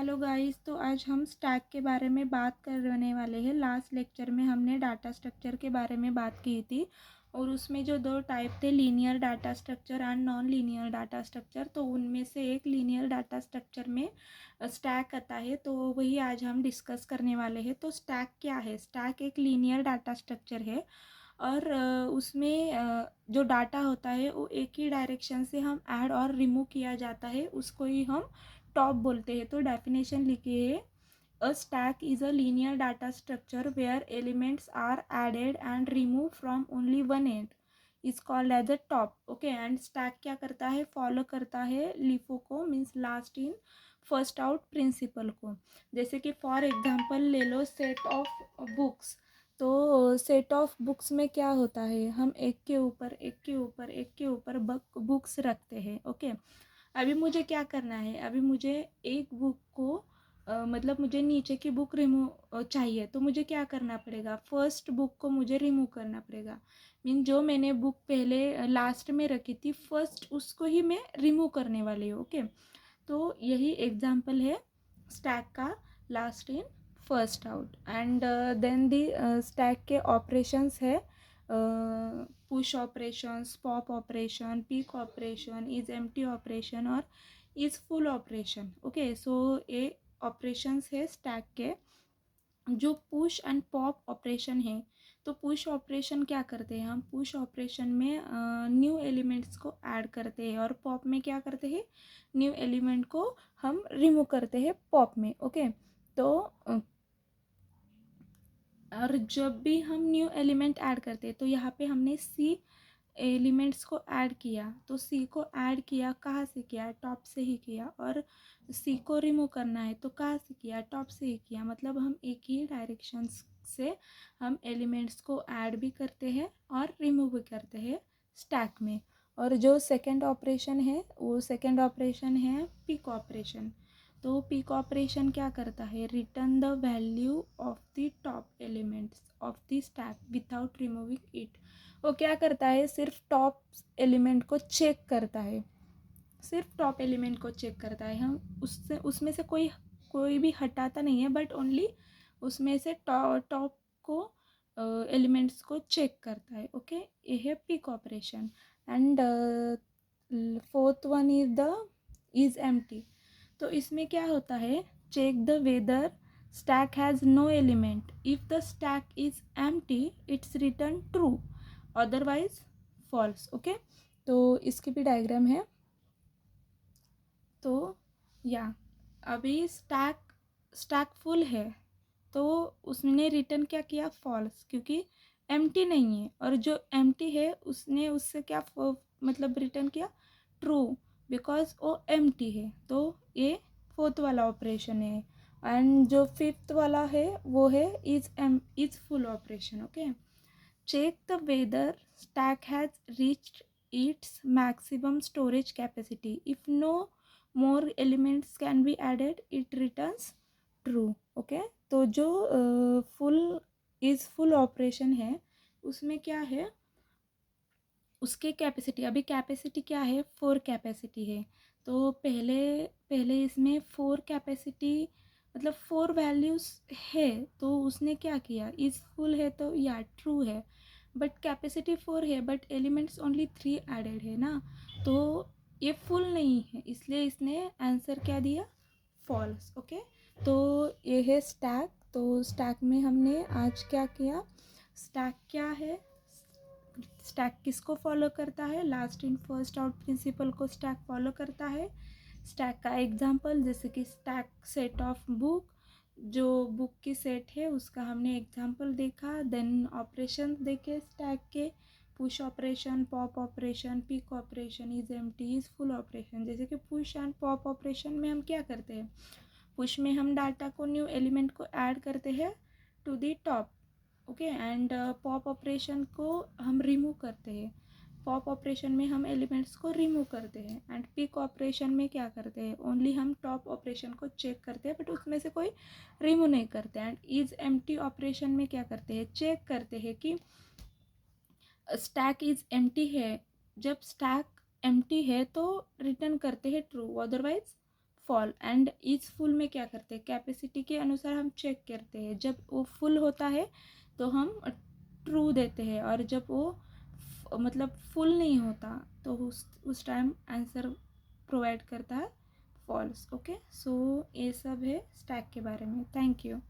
Hello guys, तो आज हम स्टैक के बारे में बात करने वाले हैं। लास्ट लेक्चर में हमने डाटा स्ट्रक्चर के बारे में बात की थी और उसमें जो दो टाइप थे, linear data structure and non linear data structure, तो उनमें से एक लीनियर डाटा स्ट्रक्चर में स्टैक आता है, तो वही आज हम डिस्कस करने वाले हैं। तो स्टैक क्या है? स्टैक एक लीनियर डाटा स्ट्रक्चर है और उसमें जो डाटा होता है वो एक ही डायरेक्शन से हम ऐड और रिमूव किया जाता है, उसको ही हम टॉप बोलते हैं। तो डेफिनेशन लिखिए, a stack is a linear data structure where elements are added and remove from only one end is called as a top. Okay, and stack क्या करता है? फॉलो करता है लिफो को, means last in first out principle को। जैसे कि for example ले लो, सेट ऑफ बुक्स। तो सेट ऑफ बुक्स में क्या होता है? हम एक के ऊपर एक के ऊपर एक के ऊपर बुक्स रखते हैं। ओके, अभी मुझे क्या करना है? अभी मुझे एक बुक को मतलब मुझे नीचे की बुक रिमूव चाहिए, तो मुझे क्या करना पड़ेगा? फर्स्ट बुक को मुझे रिमूव करना पड़ेगा। मीन जो मैंने बुक पहले लास्ट में रखी थी, फर्स्ट उसको ही मैं रिमूव करने वाली हूँ। ओके, तो यही एग्जाम्पल है स्टैक का, last in first out. And then the stack के ऑपरेशंस है, push operations, pop operation, peek operation, is empty operation और is full operation. Okay, so ये ऑपरेशंस है स्टैक के। जो पुश एंड पॉप ऑपरेशन है, तो पुश ऑपरेशन क्या करते हैं? हम पुश ऑपरेशन में न्यू एलिमेंट्स को ऐड करते हैं और पॉप में क्या करते हैं? न्यू एलिमेंट को हम रिमूव करते हैं पॉप में। ओके, तो और जब भी हम न्यू एलिमेंट ऐड करते हैं, तो यहाँ पे हमने सी एलिमेंट्स को ऐड किया, तो सी को ऐड किया, कहाँ से किया? टॉप से ही किया। और सी को रिमूव करना है तो कहाँ से किया? टॉप से ही किया। मतलब हम एक ही डायरेक्शन से हम एलिमेंट्स को ऐड भी करते हैं और रिमूव भी करते हैं स्टैक में। और जो सेकेंड ऑपरेशन है, वो सेकेंड ऑपरेशन है पिक ऑपरेशन। तो पिक ऑपरेशन क्या करता है? Return the value of the top elements of the stack without removing it. वो क्या करता है? सिर्फ टॉप एलिमेंट को चेक करता है, सिर्फ टॉप एलिमेंट को चेक करता है। हम उससे उसमें से कोई भी हटाता नहीं है, बट ओनली उसमें से टॉप को एलिमेंट्स को चेक करता है। ओके, ये है peek operation. And fourth one is empty. तो इसमें क्या होता है? Check the whether stack has no element. If the stack is empty it's return true, otherwise false. Okay, तो इसकी भी डायग्राम है। तो या अभी स्टैक फुल है, तो उसने रिटर्न क्या किया? फॉल्स, क्योंकि एम्प्टी नहीं है। और जो एम्प्टी है उसने उससे क्या मतलब रिटर्न किया? ट्रू, बिकॉज वो एम्प्टी है। तो ये फोर्थ वाला ऑपरेशन है। एंड जो फिफ्थ वाला है वो है is full operation. Okay, check the whether stack has reached its maximum storage capacity. If no more elements can be added, it returns true. Okay, तो जो फुल ऑपरेशन है उसमें क्या है? उसके कैपेसिटी, अभी कैपेसिटी क्या है? 4 कैपेसिटी है। तो पहले पहले इसमें 4 कैपेसिटी मतलब 4 वैल्यूज़ है, तो उसने क्या किया? इज फुल है तो या ट्रू है, बट कैपेसिटी 4 है, बट एलिमेंट्स ओनली 3 एडेड है ना, तो ये फुल नहीं है, इसलिए इसने आंसर क्या दिया? फॉल्स। ओके, तो ये है स्टैक। तो स्टैक में हमने आज क्या किया? स्टैक क्या है? स्टैक किसको फॉलो करता है? Last in first out principle को स्टैक फॉलो करता है। स्टैक का एग्जांपल जैसे कि स्टैक सेट ऑफ बुक, जो बुक की सेट है उसका हमने एग्जांपल देखा। देन ऑपरेशन देखे स्टैक के, push operation, pop operation, peek operation, is empty, is full operation. जैसे कि पुश एंड पॉप ऑपरेशन में हम क्या करते हैं? पुश में हम डाटा को, न्यू एलिमेंट को ऐड करते हैं to the top. Okay, and pop operation को हम रिमूव करते हैं। पॉप ऑपरेशन में हम एलिमेंट्स को रिमूव करते हैं। एंड पिक ऑपरेशन में क्या करते हैं? ओनली हम टॉप ऑपरेशन को चेक करते हैं, बट उसमें से कोई रिमूव नहीं करते। एंड इज एम्प्टी ऑपरेशन में क्या करते हैं? चेक करते हैं कि स्टैक इज एम्प्टी है। जब स्टैक एम्प्टी है तो रिटर्न करते हैं true, otherwise fall. And is full में क्या करते हैं, कैपेसिटी के अनुसार हम चेक करते हैं, जब वो फुल होता है तो हम ट्रू देते हैं, और जब वो मतलब फुल नहीं होता तो उस टाइम आंसर प्रोवाइड करता है फॉल्स। ओके, सो ये सब है स्टैक के बारे में। Thank you.